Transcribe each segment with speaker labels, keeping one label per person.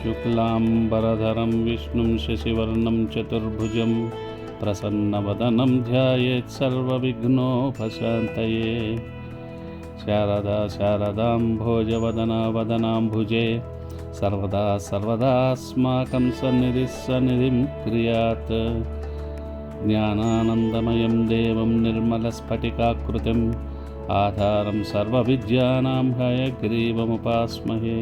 Speaker 1: शुक्लाम्बरधरं विष्णुं शशिवर्णं चतुर्भुजं प्रसन्नवदनं ध्यायेत् सर्वविघ्नोपशान्तये। शारदा शारदाम्भोजवदना वदनाम्भुजे सर्वदा सर्वदास्माकं सन्निधिं क्रियात्। ज्ञानानन्दमयं देवं निर्मलस्फटिकाकृतिम् आधारं सर्वविद्यानां हयग्रीवमुपास्महे।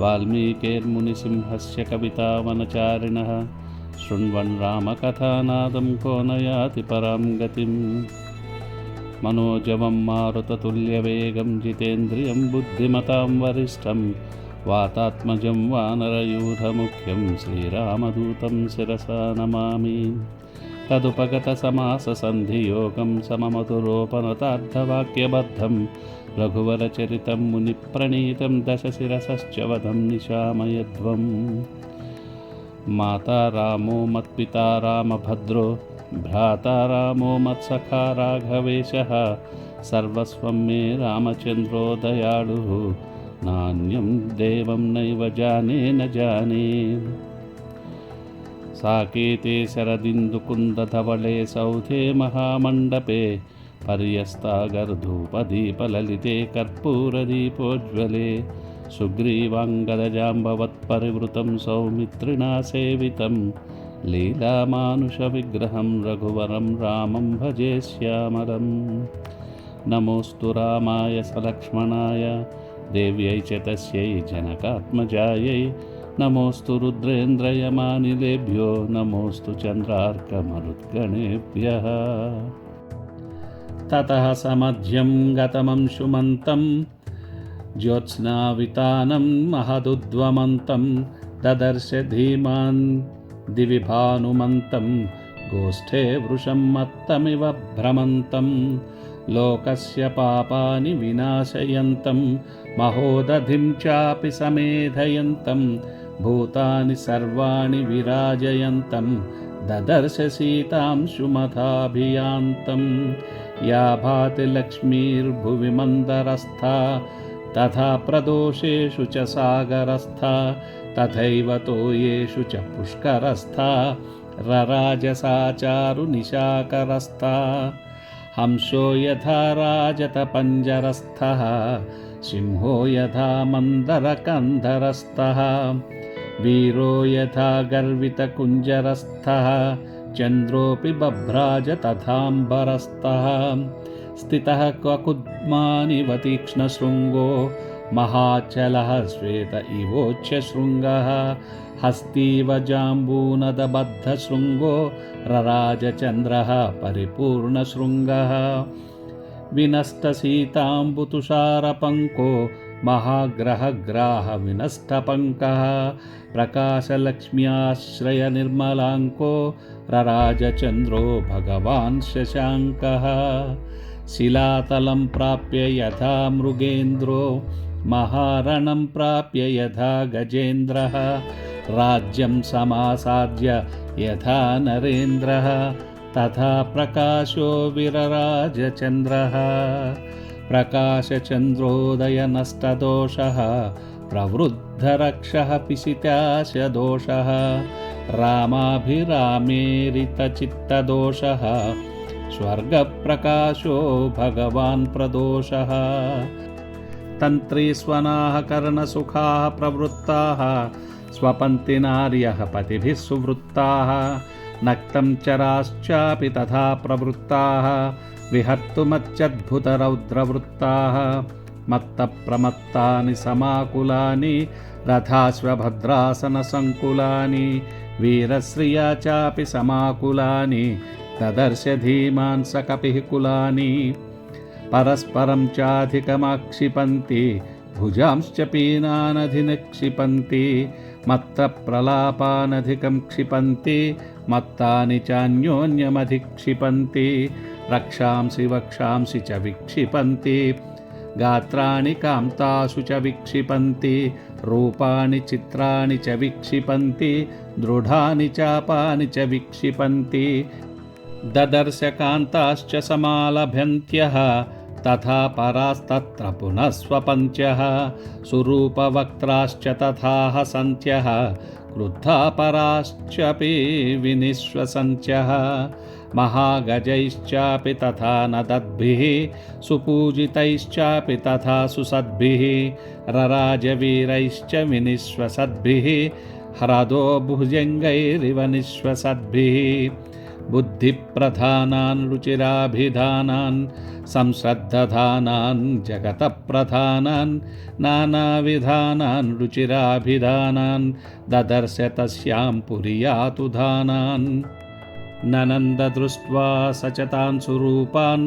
Speaker 1: वाल्मीकिर्मुनिसिंहस्य कवितावनचारिणः शृण्वन् रामकथानादं को न याति परां गतिम्। मनोजवं मारुततुल्यवेगं जितेन्द्रियं बुद्धिमतां वरिष्ठं वातात्मजं वानरयूथमुख्यं श्रीरामदूतं शिरसा नमामि। तदुपगतसमाससन्धियोगं सममधुरोपनतार्थवाक्यबद्धं रघुवरचरितं मुनिप्रणीतं दशशिरसश्च वधं निशामयध्वम्। माता रामो मत्पिता रामभद्रो भ्राता रामो मत्सखा राघवेशः सर्वस्वं मे रामचन्द्रो दयाळुः नान्यं देवं नैव जाने न जाने। साकेते शरदिन्दुकुन्दधवले सौधे महामण्डपे पर्यस्तागर्धूपदीपललिते कर्पूरदीपोज्ज्वले सुग्रीवाङ्गदजाम्बवत्परिवृतं सौमित्रिणा सेवितं लीलामानुषविग्रहं रघुवरं रामं भजे श्यामलम्। नमोऽस्तु रामाय सलक्ष्मणाय देव्यै च तस्यै जनकात्मजायै नमोऽस्तु रुद्रेन्द्रयमानिलेभ्यो नमोऽस्तु चन्द्रार्कमरुद्गणेभ्यः। ततः समध्यं गतमंशुमन्तं ज्योत्स्नावितानं महदुद्वमन्तं ददर्श धीमान् दिवि भानुमन्तं गोष्ठे वृषं मत्तमिव भ्रमन्तं लोकस्य पापानि विनाशयन्तं महोदधिं चापि समेधयन्तं भूतानि सर्वाणि विराजयन्तं ददर्श सीतां सुमथाभियान्तं। या भाति लक्ष्मीर्भुवि मन्दरस्था तथा प्रदोषेषु च सागरस्था तथैव तोयेषु च पुष्करस्था रराजसा चारुनिशाकरस्था। हंसो यथा राजतपञ्जरस्थः सिंहो यथा मन्दरकन्धरस्थः वीरो यथा गर्वितकुञ्जरस्थः चन्द्रोऽपि बभ्राज तथाम्बरस्थः। स्थितः क्वकुद्मानिव तीक्ष्णशृङ्गो महाचलः श्वेत इवोच्चशृङ्गः हस्तीव जाम्बूनदबद्धशृङ्गो रराजचन्द्रः परिपूर्णशृङ्गः। विनष्टसीताम्बुतुषारपङ्को महाग्रहग्राहविनष्टपङ्कः प्रकाशलक्ष्म्याश्रयनिर्मलाङ्को रराजचन्द्रो भगवान् शशाङ्कः। शिलातलं प्राप्य यथा मृगेन्द्रो महारणं प्राप्य यथा गजेन्द्रः राज्यं समासाद्य यथा नरेन्द्रः तथा प्रकाशो विरराजचन्द्रः। प्रकाशचन्द्रोदयनष्टदोषः प्रवृद्धरक्षः पिशिताशदोषः रामाभिरामेरितचित्तदोषः स्वर्गप्रकाशो भगवान् प्रदोषः। तन्त्रीस्वनाः कर्णसुखाः प्रवृत्ताः स्वपन्तिनार्यः पतिभिः सुवृत्ताः नक्तं चराश्चापि तथा प्रवृत्ताः विहर्तुमत्यद्भुतरौद्रवृत्ताः मत्तप्रमत्तानि समाकुलानि रथाश्वभद्रासनसङ्कुलानि वीरश्रिया चापि समाकुलानि ददर्श धीमान् सकपिः कुलानि परस्परं चाधिकमाक्षिपन्ति भुजांश्च पीनानधिनिक्षिपन्ति मत्तप्रलापानधिकं क्षिपन्ति मत्तानि चान्योन्यमधिक्षिपन्ति रक्षांसि वक्षांसि च विक्षिपन्ति गात्राणि कान्तासु च विक्षिपन्ति रूपाणि चित्राणि च विक्षिपन्ति दृढानि चापानि च विक्षिपन्ति ददर्श कान्ताश्च समालभन्त्यः तथा परास्तत्र पुनः स्वपञ्चः सुरूपवक्त्राश्च तथा हसन्त्यः क्रुद्धा पराश्चापि विनिश्वसन्त्यः महागजैश्चापि तथा नदद्भिः सुपूजितैश्चापि तथा सुसद्भिः रराजवीरैश्च विनिश्वसद्भिः ह्रदो भुजङ्गैरिव निश्वसद्भिः बुद्धिप्रधानान् रुचिराभिधानान् संश्रद्धधानान् जगतप्रधानान् नानाविधानान् रुचिराभिधानान् ददर्श तस्यां पुरीयातुधानान् ननन्ददृष्ट्वा स च तान् सुरूपान्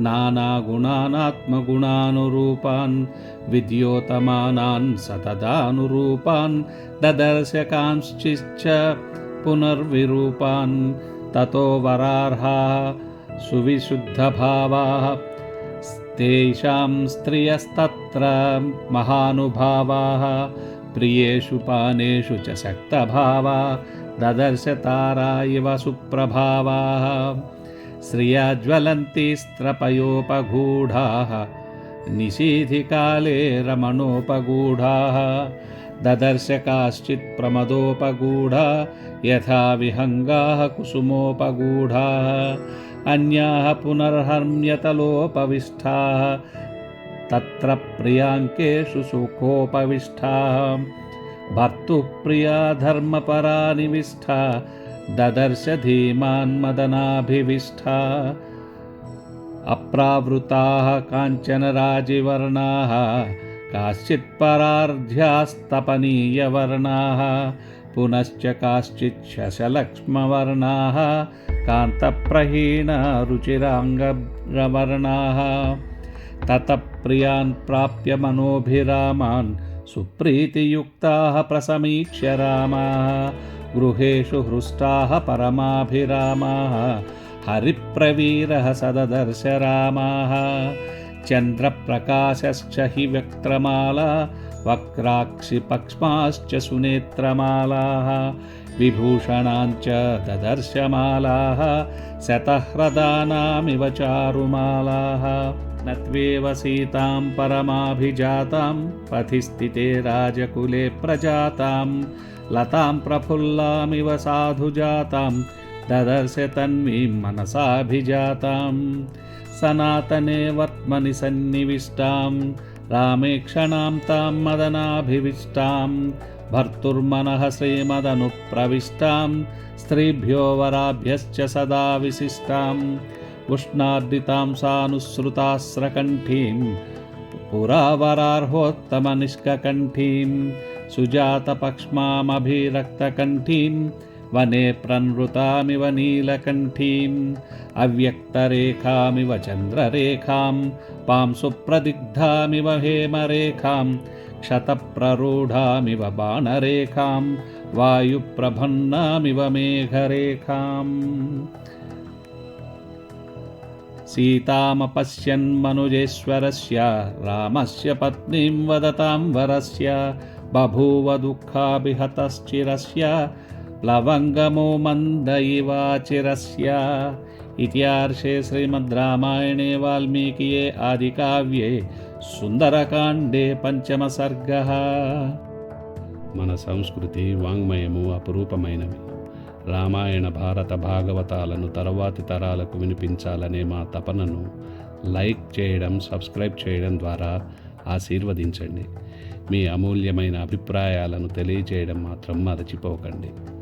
Speaker 1: नानागुणानात्मगुणानुरूपान् विद्योतमानान् सतदानुरूपान् ददर्श कांश्चिच्च पुनर्विरूपान् ततो वरार्हाः सुविशुद्धभावाः तेषां स्त्रियस्तत्र महानुभावाः प्रियेषु पानेषु च शक्तभावा ददर्श तारा इव सुप्रभावाः श्रिया ज्वलन्ति स्त्रपयोपगूढाः निशीथिकाले रमणोपगूढाः ददर्श काश्चित् प्रमदोपगूढा यथा विहङ्गाः कुसुमोपगूढाः अन्याः पुनर्हर्म्यतलोपविष्टाः तत्र प्रियाङ्केषु सुखोपविष्टाः भर्तुः प्रिया धर्मपरा निविष्ठा ददर्श धीमान् मदनाभिविष्ठा अप्रावृताः काञ्चन राजिवर्णाः काश्चित् परार्ध्यास्तपनीयवर्णाः पुनश्च काश्चित् शशलक्ष्मवर्णाः कान्तप्रहीणा रुचिराङ्गवर्णाः ततः प्रियान् प्राप्य मनोभिरामान् सुप्रीतियुक्ताः प्रसमीक्ष्य रामाः गृहेषु हृष्टाः परमाभिरामाः हरिप्रवीरः सददर्श रामाः चन्द्रप्रकाशश्च हि वक्त्रमाला वक्राक्षिपक्ष्माश्च सुनेत्रमालाः विभूषणाञ्च ददर्शमालाः शतह्रदानामिव चारुमालाः नत्वेव सीतां परमाभिजातां पथि स्थिते राजकुले प्रजातां लतां प्रफुल्लामिव साधुजातां ददर्श तन्वीं मनसाभिजातां सनातने वर्त्मनि सन्निविष्टां रामेक्षणां तां मदनाभिविष्टां भर्तुर्मनः श्रीमदनुप्रविष्टां स्त्रीभ्यो वराभ्यश्च सदा विशिष्टाम् उष्णार्दितां सानुसृतास्रकण्ठीं पुरावरार्होत्तमनिष्ककण्ठीं सुजातपक्ष्मामभिरक्तकण्ठीं वने प्रनृतामिव नीलकण्ठीम् अव्यक्तरेखामिव चन्द्ररेखां पांसुप्रदिग्धामिव हेमरेखां क्षतप्ररूढामिव बाणरेखां वायुप्रभन्नामिव मेघरेखाम् सीतामपश्यन् मनुजेश्वरस्य रामस्य पत्नीं वदतां वरस्य बभूव दुःखाभिहतश्चिरस्य प्लवङ्गमो मन्द इवाचिरस्य इत्यार्षे श्रीमद्रामायणे वाल्मीकिये आदिकाव्ये సుందరకాండే పంచమ సర్గః. మన సంస్కృతి వాంగ్మయము అపురూపమైనవి. రామాయణ భారత భాగవతాలను తరువాతి తరాలకు వినిపించాలనే మా తపనను లైక్ చేయడం, సబ్స్క్రైబ్ చేయడం ద్వారా ఆశీర్వదించండి. మీ అమూల్యమైన అభిప్రాయాలను తెలియజేయడం మాత్రం మరచిపోకండి.